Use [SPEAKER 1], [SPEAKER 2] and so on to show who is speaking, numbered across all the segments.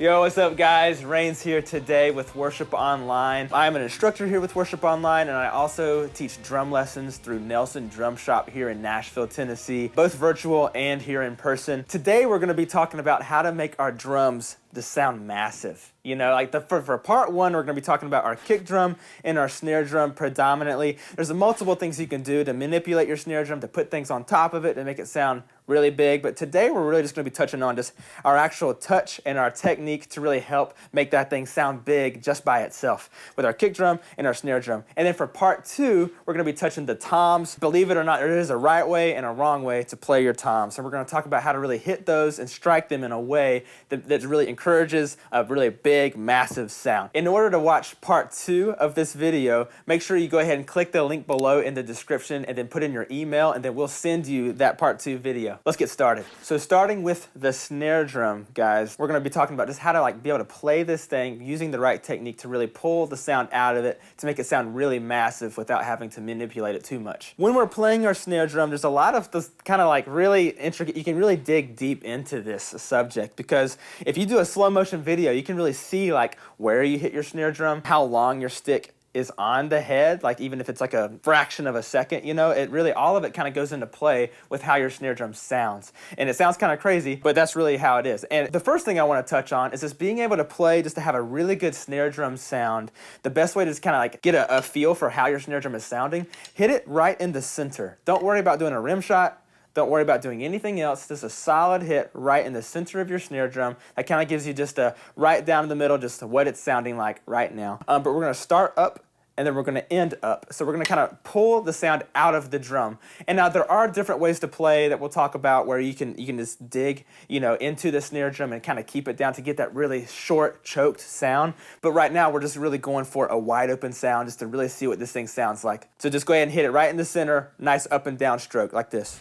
[SPEAKER 1] Yo, what's up guys? Rain's here today with Worship Online. I'm an instructor here with Worship Online, and I also teach drum lessons through Nelson Drum Shop here in Nashville, Tennessee, both virtual and here in person. Today we're gonna be talking about how to make our drums to sound massive. You know, like for part one, we're gonna be talking about our kick drum and our snare drum predominantly. There's multiple things you can do to manipulate your snare drum, to put things on top of it, to make it sound really big. But today we're really just gonna be touching on just our actual touch and our technique to really help make that thing sound big just by itself with our kick drum and our snare drum. And then for part two, we're gonna be touching the toms. Believe it or not, there is a right way and a wrong way to play your toms. So we're gonna talk about how to really hit those and strike them in a way that really encourages a really big, massive sound. In order to watch part two of this video, make sure you go ahead and click the link below in the description and then put in your email, and then we'll send you that part two video. Let's get started. So starting with the snare drum, guys, we're gonna be talking about just how to be able to play this thing using the right technique to really pull the sound out of it to make it sound really massive without having to manipulate it too much. When we're playing our snare drum, there's a lot of this kind of really intricate, you can really dig deep into this subject, because if you do a slow motion video, you can really see where you hit your snare drum, how long your stick is on the head, even if it's a fraction of a second, it really, all of it kind of goes into play with how your snare drum sounds. And it sounds kind of crazy, but that's really how it is. And the first thing I want to touch on is just being able to play, just to have a really good snare drum sound. The best way to just kind of get a feel for how your snare drum is sounding, hit it right in the center. Don't worry about doing a rim shot. Don't worry about doing anything else. Just a solid hit right in the center of your snare drum. That kind of gives you just a right down in the middle, just what it's sounding like right now. But we're going to start up and then we're going to end up. So we're going to kind of pull the sound out of the drum. And now there are different ways to play that we'll talk about, where you can just dig, into the snare drum and kind of keep it down to get that really short, choked sound. But right now we're just really going for a wide open sound, just to really see what this thing sounds like. So just go ahead and hit it right in the center, nice up and down stroke like this.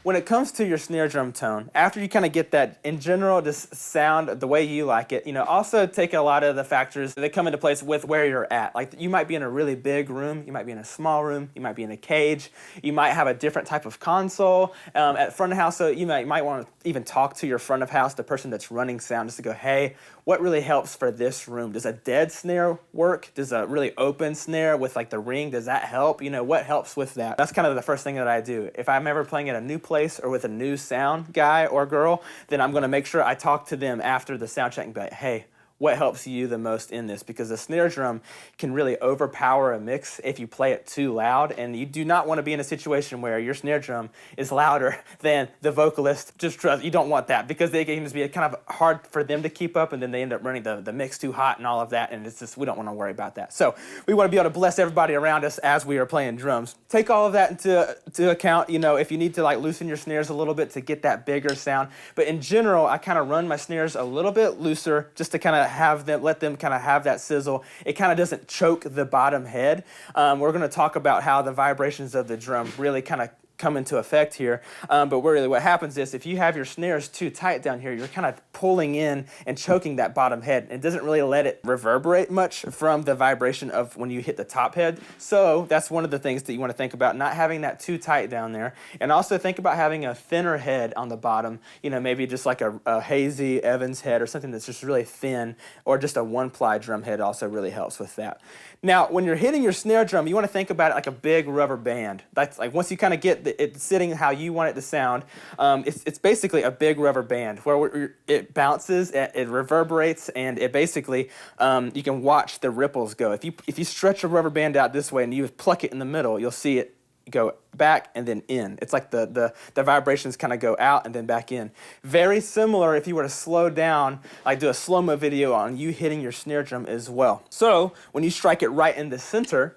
[SPEAKER 1] When it comes to your snare drum tone, after you kind of get that, in general, just sound the way you like it, also take a lot of the factors that come into place with where you're at. You might be in a really big room, you might be in a small room, you might be in a cage, you might have a different type of console at front of house, so you might want to even talk to your front of house, the person that's running sound, just to go, hey, what really helps for this room? Does a dead snare work? Does a really open snare with the ring, does that help? What helps with that? That's kind of the first thing that I do. If I'm ever playing at a new place or with a new sound guy or girl, then I'm going to make sure I talk to them after the sound check and be like, hey, what helps you the most in this? Because the snare drum can really overpower a mix if you play it too loud, and you do not want to be in a situation where your snare drum is louder than the vocalist. Just trust, you don't want that, because they can just be kind of hard for them to keep up, and then they end up running the mix too hot and all of that, and it's just, we don't want to worry about that. So we want to be able to bless everybody around us as we are playing drums. Take all of that into account, if you need to loosen your snares a little bit to get that bigger sound. But in general, I kind of run my snares a little bit looser, just to kind of let them kind of have that sizzle. It kind of doesn't choke the bottom head. We're going to talk about how the vibrations of the drum really kind of come into effect here. But really what happens is, if you have your snares too tight down here, you're kind of pulling in and choking that bottom head. It doesn't really let it reverberate much from the vibration of when you hit the top head. So that's one of the things that you want to think about, not having that too tight down there. And also think about having a thinner head on the bottom, maybe just a hazy Evans head or something that's just really thin, or just a one-ply drum head also really helps with that. Now, when you're hitting your snare drum, you want to think about it like a big rubber band. That's once you kind of get it sitting how you want it to sound, it's basically a big rubber band where it bounces, it reverberates, and it basically, you can watch the ripples go. If you stretch a rubber band out this way and you pluck it in the middle, you'll see it go back and then in. It's like the vibrations kind of go out and then back in. Very similar if you were to slow down, do a slow-mo video on you hitting your snare drum as well. So when you strike it right in the center,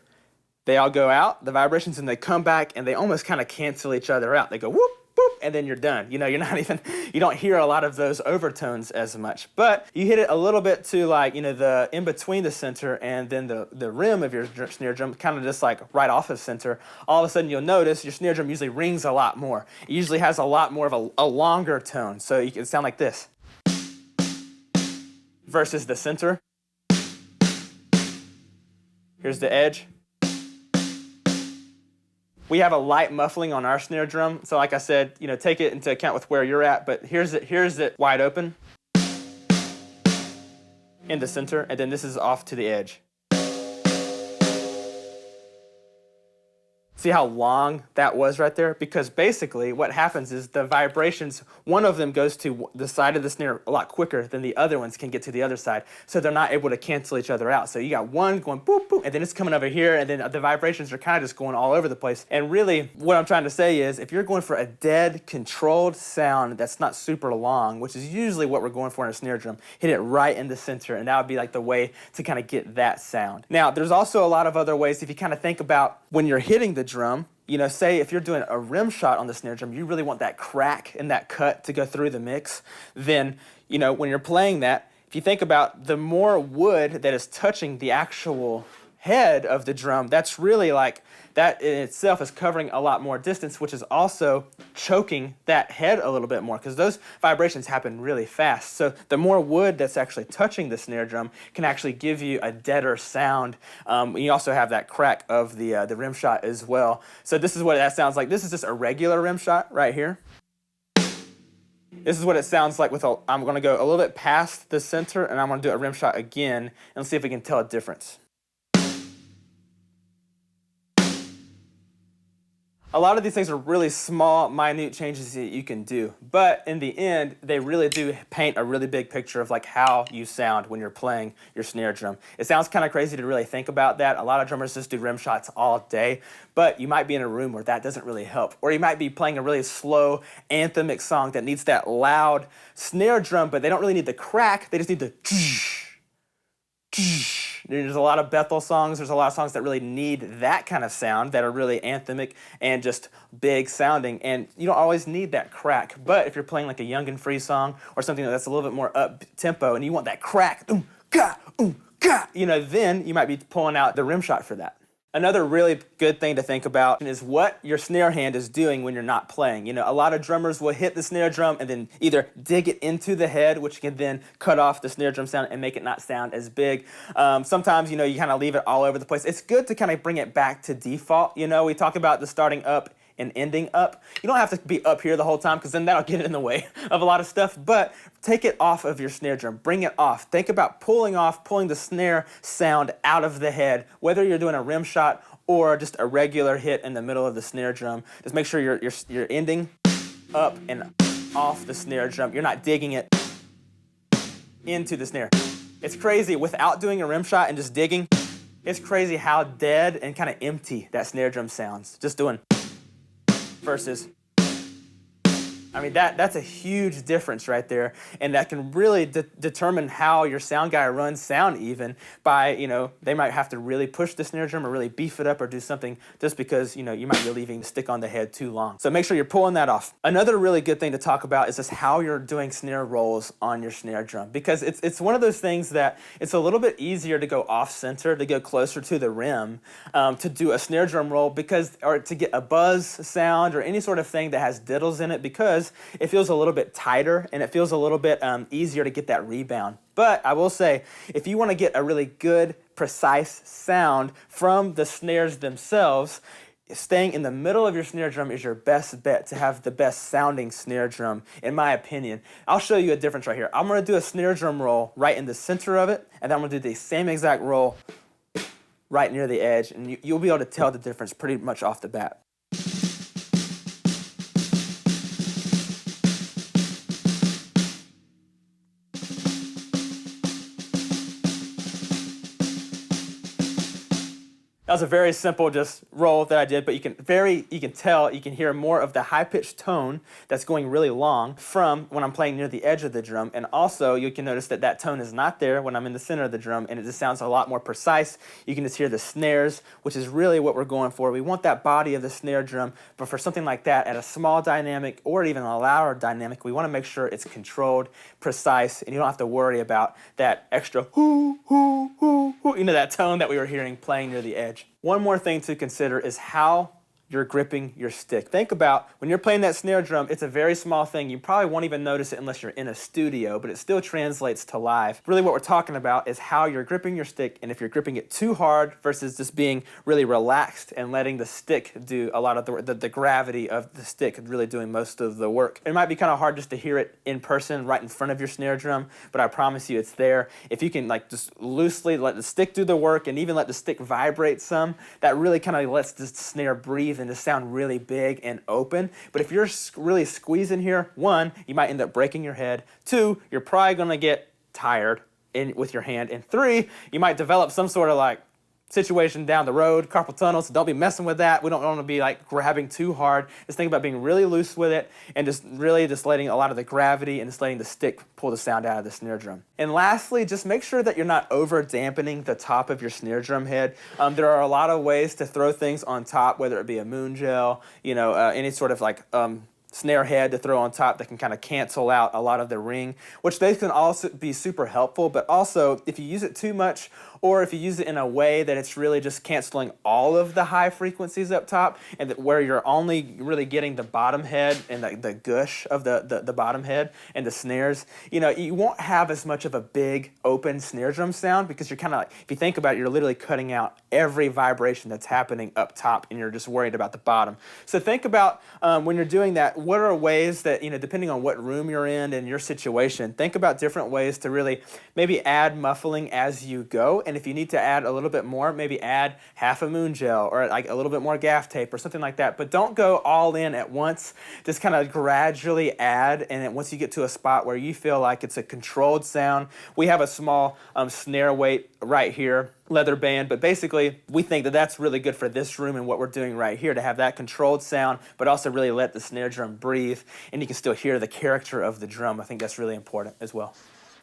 [SPEAKER 1] they all go out, the vibrations, and they come back, and they almost kind of cancel each other out. They go whoop, boop, and then you're done. You don't hear a lot of those overtones as much. But you hit it a little bit to the in between the center and then the rim of your snare drum, kind of just right off of center. All of a sudden you'll notice your snare drum usually rings a lot more. It usually has a lot more of a longer tone. So you can sound like this versus the center. Here's the edge. We have a light muffling on our snare drum, so like I said, take it into account with where you're at, but here's it wide open in the center, and then this is off to the edge. See how long that was right there? Because basically what happens is the vibrations, one of them goes to the side of the snare a lot quicker than the other ones can get to the other side. So they're not able to cancel each other out. So you got one going boop, boop, and then it's coming over here, and then the vibrations are kind of just going all over the place. And really what I'm trying to say is if you're going for a dead, controlled sound that's not super long, which is usually what we're going for in a snare drum, hit it right in the center, and that would be like the way to kind of get that sound. Now, there's also a lot of other ways if you kind of think about when you're hitting the drum. Say if you're doing a rim shot on the snare drum, you really want that crack and that cut to go through the mix, then, when you're playing that, if you think about the more wood that is touching the actual head of the drum, that's really like, that in itself is covering a lot more distance, which is also choking that head a little bit more because those vibrations happen really fast. So the more wood that's actually touching the snare drum can actually give you a deader sound. You also have that crack of the rim shot as well. So this is what that sounds like. This is just a regular rim shot right here. This is what it sounds like I'm going to go a little bit past the center and I'm going to do a rim shot again and see if we can tell a difference. A lot of these things are really small, minute changes that you can do, but in the end, they really do paint a really big picture of like how you sound when you're playing your snare drum. It sounds kind of crazy to really think about that. A lot of drummers just do rim shots all day, but you might be in a room where that doesn't really help, or you might be playing a really slow anthemic song that needs that loud snare drum, but they don't really need the crack, they just need the There's a lot of Bethel songs, there's a lot of songs that really need that kind of sound that are really anthemic and just big sounding, and you don't always need that crack. But if you're playing like a Young and Free song or something that's a little bit more up tempo and you want that crack, then you might be pulling out the rim shot for that. Another really good thing to think about is what your snare hand is doing when you're not playing. A lot of drummers will hit the snare drum and then either dig it into the head, which can then cut off the snare drum sound and make it not sound as big. Sometimes, you kind of leave it all over the place. It's good to kind of bring it back to default. We talk about the starting up and ending up. You don't have to be up here the whole time because then that'll get in the way of a lot of stuff, but take it off of your snare drum, bring it off. Think about pulling the snare sound out of the head, whether you're doing a rim shot or just a regular hit in the middle of the snare drum. Just make sure you're ending up and off the snare drum. You're not digging it into the snare. It's crazy, without doing a rim shot and just digging, it's crazy how dead and kind of empty that snare drum sounds. Just doing versus, that's a huge difference right there, and that can really determine how your sound guy runs sound even by, they might have to really push the snare drum or really beef it up or do something just because, you might be leaving the stick on the head too long. So make sure you're pulling that off. Another really good thing to talk about is just how you're doing snare rolls on your snare drum, because it's one of those things that it's a little bit easier to go off center, to go closer to the rim, to do a snare drum roll or to get a buzz sound or any sort of thing that has diddles in it, because it feels a little bit tighter and it feels a little bit easier to get that rebound. But I will say, if you want to get a really good, precise sound from the snares themselves, staying in the middle of your snare drum is your best bet to have the best sounding snare drum, in my opinion. I'll show you a difference right here. I'm going to do a snare drum roll right in the center of it, and then I'm going to do the same exact roll right near the edge, and you'll be able to tell the difference pretty much off the bat. That was a very simple just roll that I did, but you can hear more of the high-pitched tone that's going really long from when I'm playing near the edge of the drum, and also you can notice that tone is not there when I'm in the center of the drum, and it just sounds a lot more precise. You can just hear the snares, which is really what we're going for. We want that body of the snare drum, but for something like that, at a small dynamic or even a louder dynamic, we want to make sure it's controlled, precise, and you don't have to worry about that extra hoo, that tone that we were hearing playing near the edge. One more thing to consider is how you're gripping your stick. Think about when you're playing that snare drum, it's a very small thing. You probably won't even notice it unless you're in a studio, but it still translates to live. Really what we're talking about is how you're gripping your stick, and if you're gripping it too hard versus just being really relaxed and letting the stick do a lot of the gravity of the stick really doing most of the work. It might be kind of hard just to hear it in person right in front of your snare drum, but I promise you it's there. If you can like just loosely let the stick do the work and even let the stick vibrate some, that really kind of lets the snare breathe and just sound really big and open. But if you're really squeezing here, one, you might end up breaking your head. Two, you're probably gonna get tired with your hand. And three, you might develop some sort of like situation down the road, carpal tunnel, so don't be messing with that. We don't want to be like grabbing too hard. Just think about being really loose with it and just really just letting a lot of the gravity and just letting the stick pull the sound out of the snare drum. And lastly, just make sure that you're not over dampening the top of your snare drum head. There are a lot of ways to throw things on top, whether it be a moon gel, you know, any sort of like snare head to throw on top that can kind of cancel out a lot of the ring, which they can also be super helpful. But also, if you use it too much, or if you use it in a way that it's really just canceling all of the high frequencies up top, and that where you're only really getting the bottom head and the gush of the bottom head and the snares, you know, you won't have as much of a big open snare drum sound, because you're kind of like, if you think about it, you're literally cutting out every vibration that's happening up top, and you're just worried about the bottom. So think about when you're doing that, what are ways that, you know, depending on what room you're in and your situation, think about different ways to really maybe add muffling as you go. And if you need to add a little bit more, maybe add half a moon gel or like a little bit more gaff tape or something like that. But don't go all in at once. Just kind of gradually add. And then once you get to a spot where you feel like it's a controlled sound, we have a small snare weight right here, leather band, but basically we think that that's really good for this room and what we're doing right here, to have that controlled sound, but also really let the snare drum breathe, and you can still hear the character of the drum. I think that's really important as well.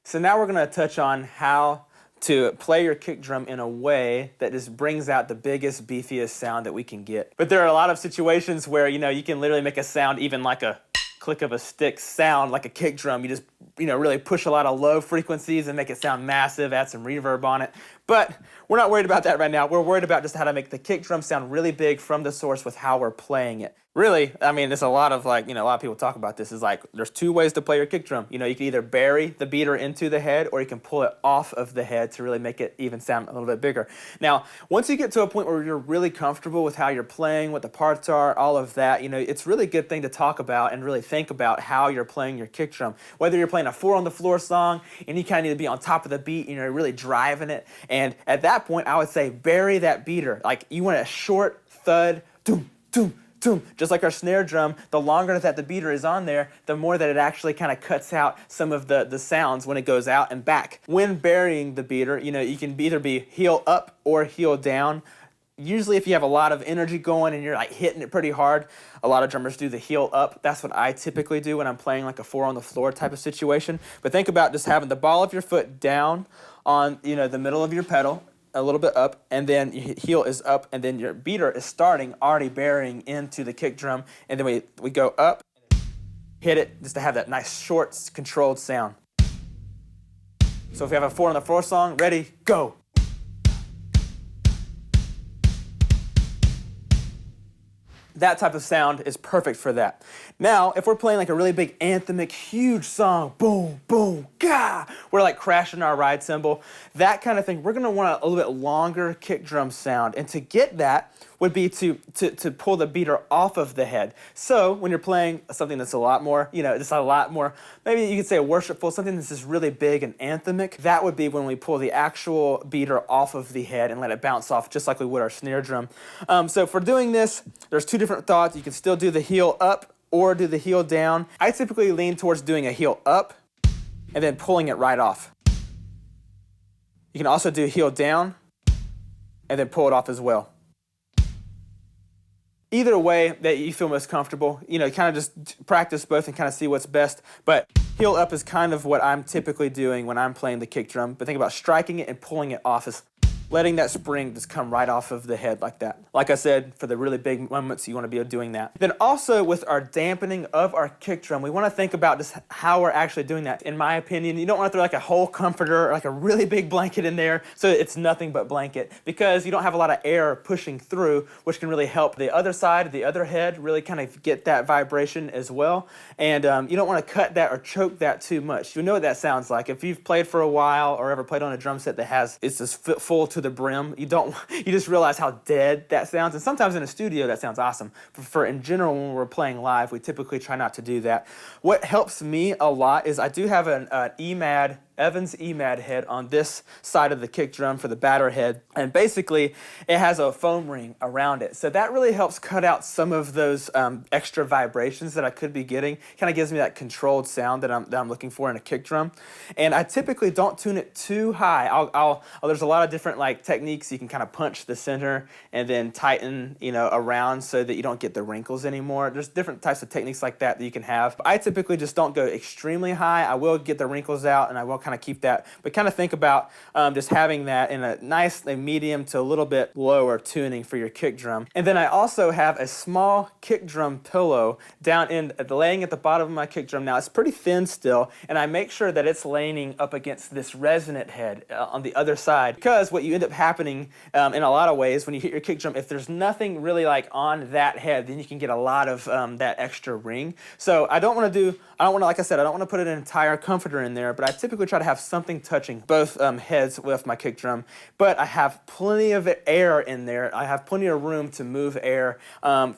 [SPEAKER 1] So now we're going to touch on how to play your kick drum in a way that just brings out the biggest, beefiest sound that we can get. But there are a lot of situations where, you know, you can literally make a sound even like a click of a stick sound like a kick drum. You just, you know, really push a lot of low frequencies and make it sound massive, add some reverb on it. But we're not worried about that right now. We're worried about just how to make the kick drum sound really big from the source with how we're playing it. Really, I mean, there's a lot of like, you know, a lot of people talk about this, is like, there's two ways to play your kick drum. You know, you can either bury the beater into the head, or you can pull it off of the head to really make it even sound a little bit bigger. Now, once you get to a point where you're really comfortable with how you're playing, what the parts are, all of that, you know, it's really a good thing to talk about and really think about how you're playing your kick drum. Whether you're playing a 4 on the floor song and you kind of need to be on top of the beat, you know, you're really driving it. And at that point, I would say bury that beater. Like, you want a short thud, doom, doom, doom. Just like our snare drum, the longer that the beater is on there, the more that it actually kind of cuts out some of the sounds when it goes out and back. When burying the beater, you know, you can either be heel up or heel down. Usually if you have a lot of energy going and you're like hitting it pretty hard, a lot of drummers do the heel up. That's what I typically do when I'm playing like a 4 on the floor type of situation. But think about just having the ball of your foot down on, you know, the middle of your pedal, a little bit up, and then your heel is up, and then your beater is starting already burying into the kick drum, and then we go up, hit it just to have that nice short controlled sound. So if you have a 4 on the floor song, ready, go. That type of sound is perfect for that. Now, if we're playing like a really big anthemic, huge song, boom, boom, gah, we're like crashing our ride cymbal, that kind of thing, we're gonna want a little bit longer kick drum sound. And to get that would be to pull the beater off of the head. So when you're playing something that's a lot more, you know, just a lot more, maybe you could say worshipful, something that's just really big and anthemic, that would be when we pull the actual beater off of the head and let it bounce off, just like we would our snare drum. So for doing this, there's two different thoughts. You can still do the heel up or do the heel down. I typically lean towards doing a heel up and then pulling it right off. You can also do heel down and then pull it off as well. Either way that you feel most comfortable, you know, kind of just practice both and kind of see what's best. But heel up is kind of what I'm typically doing when I'm playing the kick drum. But think about striking it and pulling it off as letting that spring just come right off of the head like that. Like I said, for the really big moments, you want to be doing that. Then also with our dampening of our kick drum, we want to think about just how we're actually doing that. In my opinion, you don't want to throw like a whole comforter or like a really big blanket in there so it's nothing but blanket, because you don't have a lot of air pushing through, which can really help the other side, the other head, really kind of get that vibration as well. And you don't want to cut that or choke that too much. You know what that sounds like. If you've played for a while or ever played on a drum set that it's just full to the brim, you just realize how dead that sounds. And sometimes in a studio that sounds awesome. For in general, when we're playing live, we typically try not to do that. What helps me a lot is I do have an Evans EMAD head on this side of the kick drum for the batter head, and basically it has a foam ring around it, so that really helps cut out some of those extra vibrations that I could be getting. Kind of gives me that controlled sound that I'm looking for in a kick drum. And I typically don't tune it too high. There's a lot of different like techniques. You can kind of punch the center and then tighten around so that you don't get the wrinkles anymore. There's different types of techniques like that you can have. I typically just don't go extremely high. I will get the wrinkles out, and I will kind of keep that, but kind of think about just having that in a nice medium to a little bit lower tuning for your kick drum. And then I also have a small kick drum pillow laying at the bottom of my kick drum. Now it's pretty thin still, and I make sure that it's laying up against this resonant head on the other side, because what you end up happening in a lot of ways when you hit your kick drum, if there's nothing really like on that head, then you can get a lot of that extra ring. So I don't want to, like I said, I don't want to put an entire comforter in there, but I typically try to have something touching both heads with my kick drum. But I have plenty of air in there. I have plenty of room to move air,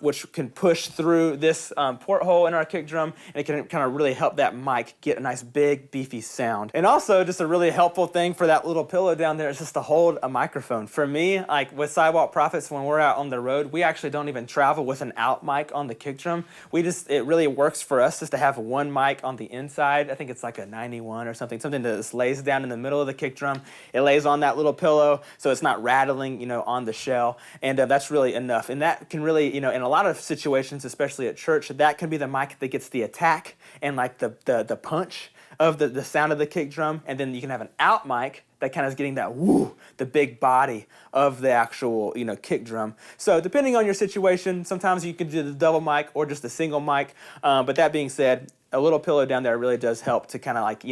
[SPEAKER 1] which can push through this porthole in our kick drum, and it can kind of really help that mic get a nice big beefy sound. And also just a really helpful thing for that little pillow down there is just to hold a microphone. For me, like with Sidewalk Prophets, when we're out on the road, we actually don't even travel with an out mic on the kick drum. It really works for us just to have one mic on the inside. I think it's like a 91 or something that just lays down in the middle of the kick drum. It lays on that little pillow so it's not rattling, on the shell, and that's really enough. And that can really, in a lot of situations, especially at church, that can be the mic that gets the attack and like the punch of the sound of the kick drum. And then you can have an out mic that kind of is getting that woo, the big body of the actual, kick drum. So depending on your situation, sometimes you can do the double mic or just a single mic. But that being said, a little pillow down there really does help to kind of like,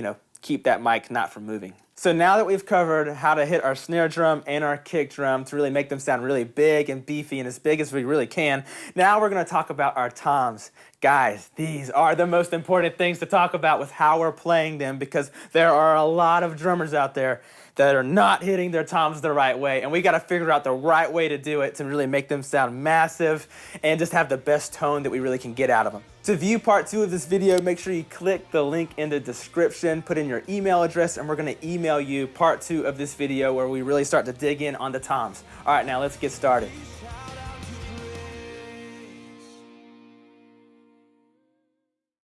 [SPEAKER 1] keep that mic not from moving. So now that we've covered how to hit our snare drum and our kick drum to really make them sound really big and beefy and as big as we really can, now we're going to talk about our toms. Guys, these are the most important things to talk about with how we're playing them, because there are a lot of drummers out there that are not hitting their toms the right way, and we got to figure out the right way to do it to really make them sound massive and just have the best tone that we really can get out of them. To view part 2 of this video, make sure you click the link in the description, put in your email address, and we're going to email you part 2 of this video where we really start to dig in on the toms. All right, now let's get started.